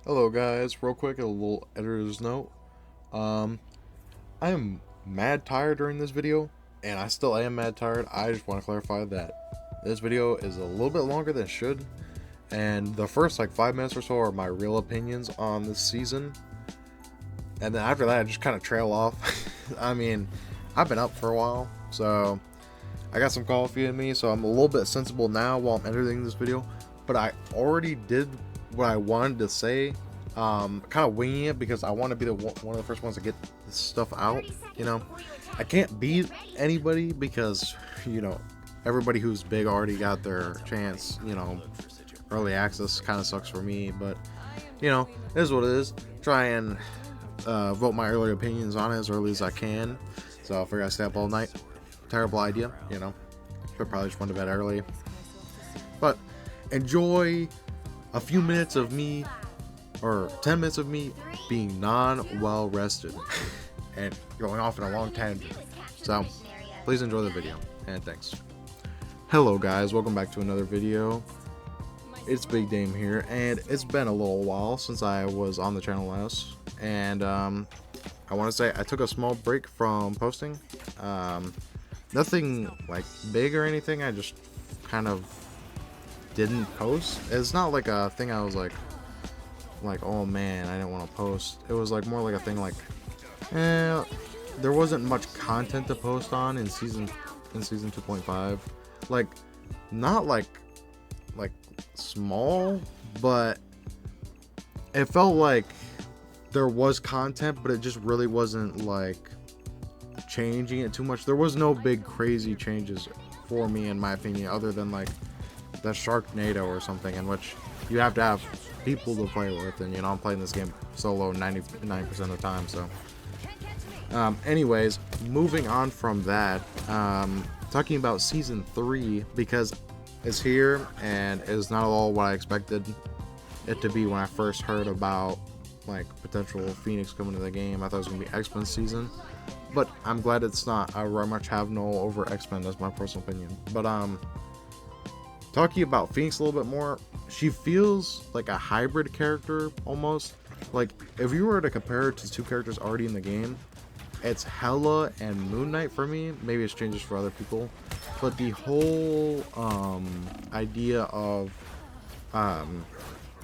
Hello guys, real quick, a little editor's note. Um, I am mad tired during this video, and I still am mad tired. I just want to clarify that this video is a little bit longer than it should, and the first like 5 minutes or so are my real opinions on this season, and then after that I just kind of trail off. I mean, I've been up for a while, so I got some coffee in me, so I'm a little bit sensible now while I'm editing this video, but I already did what I wanted to say, kind of winging it because I want to be one of the first ones to get this stuff out. I can't beat anybody because everybody who's big already got their chance. Early access kind of sucks for me, but it is what it is. Try and vote my early opinions on it as early as I can, so if I gotta stay up all night, terrible idea. But probably just went to bed early, but enjoy a few minutes of me, or 10 minutes of me being well rested and going off in a long tangent. So please enjoy the video, and thanks. Hello guys, welcome back to another video. It's Big Dame here, and it's been a little while since I was on the channel last, and I want to say I took a small break from posting. Nothing like big or anything, I just kind of didn't post. It's not like a thing I was like oh man, I didn't want to post. It was like more like a thing like there wasn't much content to post on in season 2.5. like not like small, but it felt like there was content, but it just really wasn't like changing it too much. There was no big crazy changes for me, in my opinion, other than like the Sharknado or something, in which you have to have people to play with, and I'm playing this game solo 99% of the time. So anyways, moving on from that, talking about season 3, because it's here and it's not at all what I expected it to be when I first heard about like potential Phoenix coming to the game. I thought it was gonna be X-Men season, but I'm glad it's not. I very much have no over X-Men, that's my personal opinion. But talking about Phoenix a little bit more, she feels like a hybrid character almost. Like if you were to compare her to two characters already in the game, it's Hela and Moon Knight for me. Maybe it's changes for other people, but the whole idea of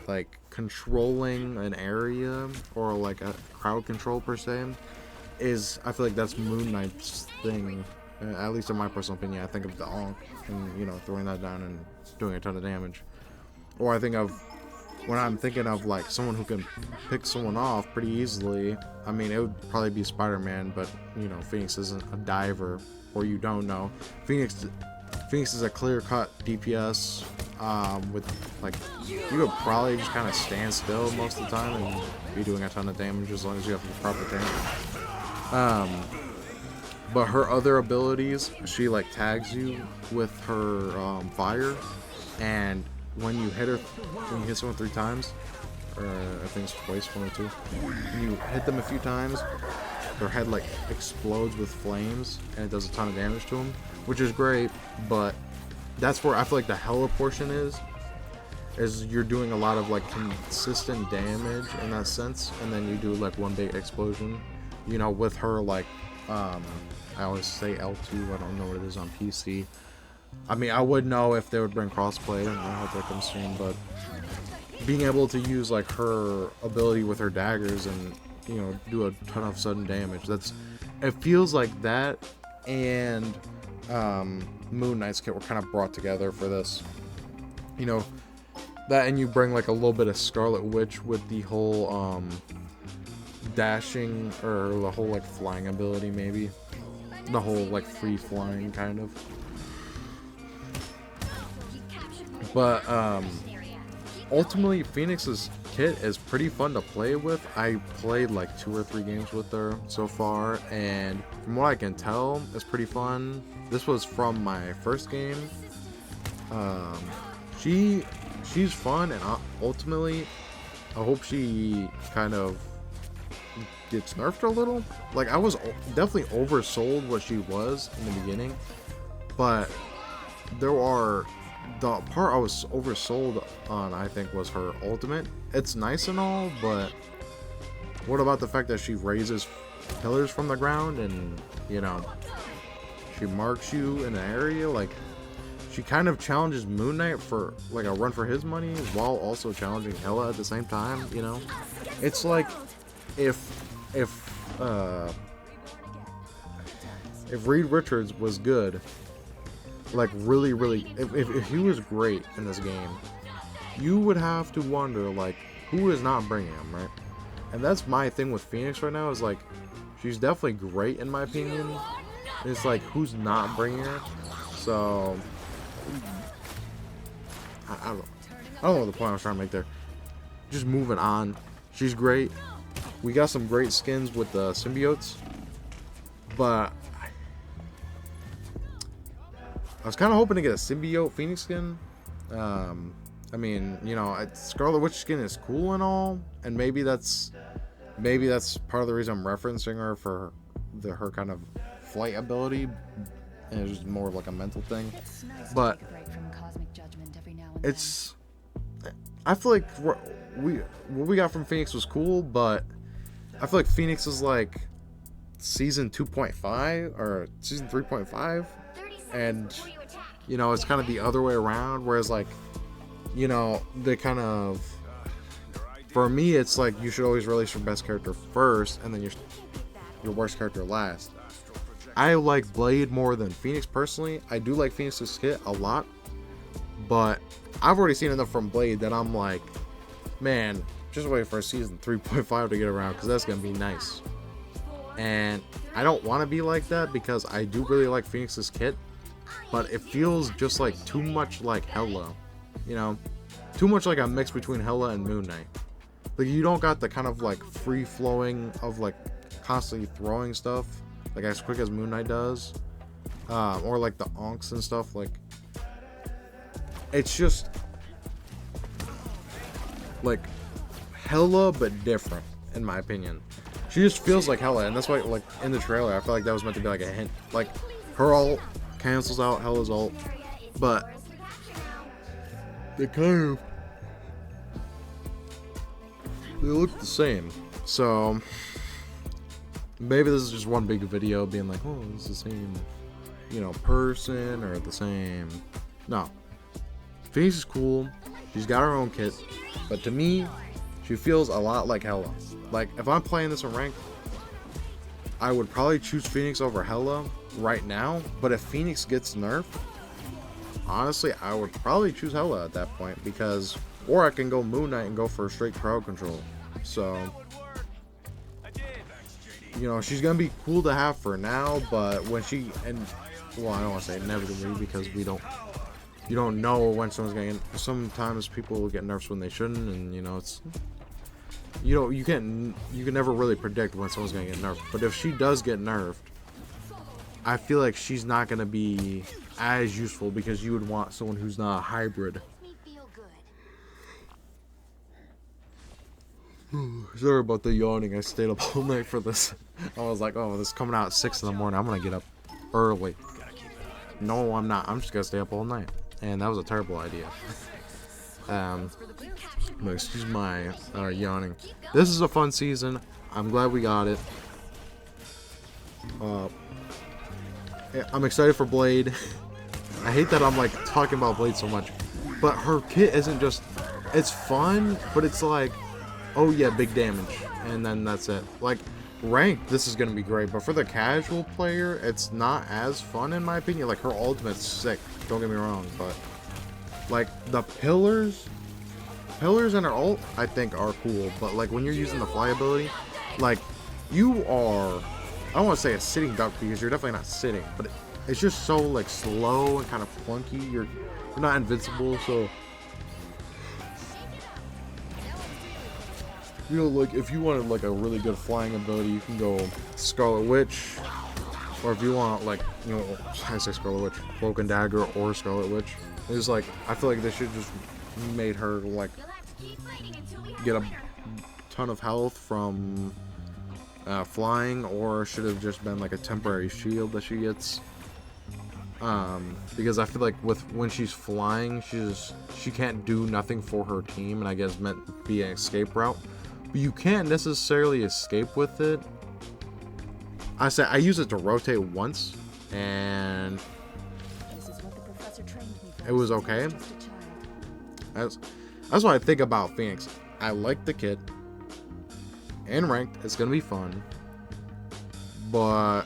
like controlling an area, or like a crowd control per se, is, I feel like that's Moon Knight's thing. At least in my personal opinion. I think of the Ankh and throwing that down and doing a ton of damage. Or I think of, when I'm thinking of like someone who can pick someone off pretty easily, I mean it would probably be Spider-Man, but Phoenix isn't a diver, or you don't know. Phoenix is a clear-cut DPS, with like, you could probably just kind of stand still most of the time and be doing a ton of damage as long as you have the proper damage. But her other abilities, she like tags you with her fire, and when you hit someone 3 times, or I think it's twice, 1 or 2, when you hit them a few times, their head like explodes with flames, and it does a ton of damage to them, which is great. But that's where I feel like the Hela portion is you're doing a lot of like consistent damage in that sense, and then you do like one big explosion, with her like I always say L2, I don't know what it is on PC. I mean, I would know if they would bring crossplay, and I hope that comes soon, but being able to use like her ability with her daggers and do a ton of sudden damage, it feels like that and Moon Knight's kit were kind of brought together for this. That, and you bring like a little bit of Scarlet Witch with the whole dashing, or the whole like flying ability, maybe the whole like free flying kind of. But ultimately Phoenix's kit is pretty fun to play with. I played like 2 or 3 games with her so far, and from what I can tell, it's pretty fun. This was from my first game. She's fun, and ultimately I hope she kind of gets nerfed a little. Like, I was definitely oversold what she was in the beginning, but there are the part I was oversold on, I think, was her ultimate. It's nice and all, but what about the fact that she raises pillars from the ground and, you know, she marks you in an area? Like, she kind of challenges Moon Knight for like a run for his money while also challenging Hela at the same time, you know? It's like if Reed Richards was good, like really, if he was great in this game, you would have to wonder, like, who is not bringing him, right? And that's my thing with Phoenix right now, is like, she's definitely great in my opinion. It's like, who's not bringing her? So I don't know what the point I was trying to make there. Just moving on. She's great. We got some great skins with the symbiotes, but I was kind of hoping to get a symbiote Phoenix skin. I mean, you know, Scarlet Witch skin is cool and all, and maybe that's part of the reason I'm referencing her for her kind of flight ability, and it's just more of like a mental thing. But it's, I feel like what we got from Phoenix was cool, but I feel like Phoenix is like season 2.5 or season 3.5, and you know, it's kind of the other way around, whereas like, you know, they kind of, for me, it's like you should always release your best character first and then your worst character last. I like Blade more than Phoenix personally. I do like Phoenix's kit a lot, but I've already seen enough from Blade that I'm like, man, just wait for season 3.5 to get around, because that's gonna be nice. And I don't want to be like that, because I do really like Phoenix's kit, but it feels just like too much like Hela, you know, too much like a mix between Hela and Moon Knight. Like, you don't got the kind of like free flowing of like constantly throwing stuff like as quick as Moon Knight does, or like the onks and stuff. Like, it's just like Hela but different, in my opinion. She just feels like Hela, and that's why, like, in the trailer I feel like that was meant to be like a hint, like her ult cancels out Hela's ult, but they look the same. So maybe this is just one big video being like, oh, it's the same, you know, person, or the same. No, Phoenix is cool. She's got her own kit, but to me, she feels a lot like Hela. Like, if I'm playing this in ranked, I would probably choose Phoenix over Hela right now. But if Phoenix gets nerfed, honestly, I would probably choose Hela at that point, because, or I can go Moon Knight and go for straight crowd control. So, you know, she's gonna be cool to have for now, but when she, and well, I don't want to say inevitably, because you don't know when someone's gonna get, sometimes people will get nerfs when they shouldn't, and you know, it's, you know, you can never really predict when someone's gonna get nerfed. But if she does get nerfed, I feel like she's not gonna be as useful, because you would want someone who's not a hybrid. Sorry about the yawning. I stayed up all night for this. I was like, oh, this is coming out at 6 in the morning. I'm gonna get up early. No, I'm not. I'm just gonna stay up all night. And that was a terrible idea. Excuse my yawning. This is a fun season. I'm glad we got it. I'm excited for Blade. I hate that I'm like talking about Blade so much, but her kit isn't just, it's fun, but it's like, oh yeah, big damage, and then that's it. Like, ranked, this is gonna be great, but for the casual player, it's not as fun in my opinion. Like, her ultimate's sick, don't get me wrong, but like the pillars and her ult, I think, are cool, but like when you're using the fly ability, like, you are, I don't want to say a sitting duck, because you're definitely not sitting, but it's just so like slow and kind of clunky. You're not invincible, so you know, like, if you wanted like a really good flying ability, you can go Scarlet Witch, or if you want, like, you know, I say Scarlet Witch, Cloak and Dagger or Scarlet Witch. It's like, I feel like they should just made her like get a ton of health from flying, or should have just been like a temporary shield that she gets. Because I feel like when she's flying, she can't do nothing for her team, and I guess meant to be an escape route. But you can't necessarily escape with it. I use it to rotate once, and it was okay. That's what I think about Phoenix. I like the kit. In ranked, it's gonna be fun, but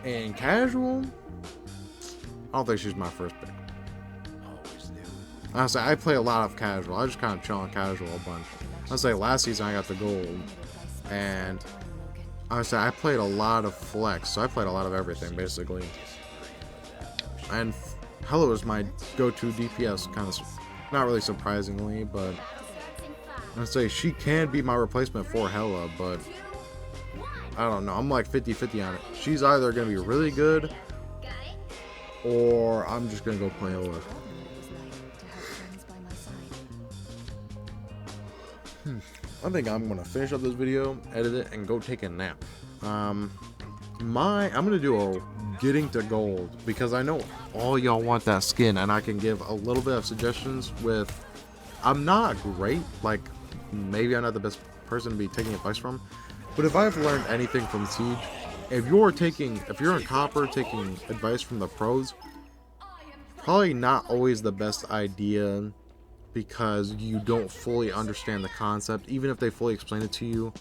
in casual, I don't think she's my first pick. Honestly, I play a lot of casual. I just kind of chill on casual a bunch. I'll say last season I got the gold, and honestly, I played a lot of flex, so I played a lot of everything basically. And Hello is my go-to DPS, kind of, not really surprisingly, but I'd say she can be my replacement for Hella, but I don't know. I'm like 50-50 on it. She's either going to be really good, or I'm just going to go play Hella. I think I'm going to finish up this video, edit it, and go take a nap. I'm going to do a getting to gold, because I know all y'all want that skin, and I can give a little bit of suggestions with... I'm not great, like, maybe I'm not the best person to be taking advice from, but if I've learned anything from Siege, if you're in Copper taking advice from the pros, probably not always the best idea, because you don't fully understand the concept. Even if they fully explain it to you,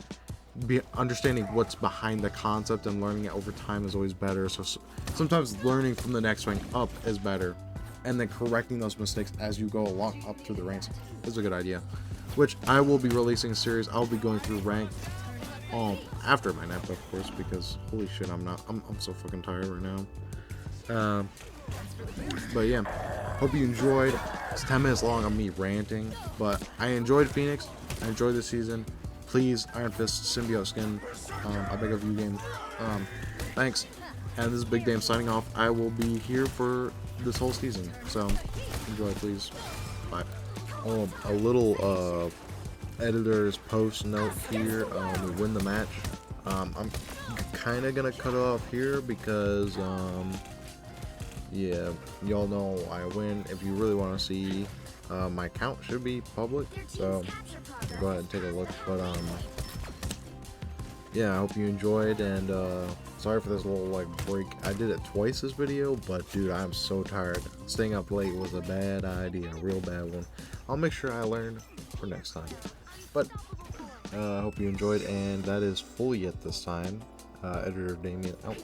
understanding what's behind the concept and learning it over time is always better. So sometimes learning from the next rank up is better, and then correcting those mistakes as you go along up through the ranks is a good idea. Which I will be releasing a series. I'll be going through rank after my nap, of course, because holy shit, I'm so fucking tired right now. But yeah, hope you enjoyed. It's 10 minutes long of me ranting, but I enjoyed Phoenix. I enjoyed this season. Please, Iron Fist symbiote skin. I beg of you, game. Thanks. And this is Big Dame signing off. I will be here for this whole season, so enjoy, please. Bye. A little editor's post note here. We win the match. I'm kind of gonna cut it off here because yeah, y'all know I win. If you really want to see, my account should be public, so go ahead and take a look. But yeah, I hope you enjoyed, and sorry for this little like break. I did it twice this video, but dude, I'm so tired. Staying up late was a bad idea, a real bad one. I'll make sure I learn for next time. But I hope you enjoyed, and that is fully at this time. Editor Damien out.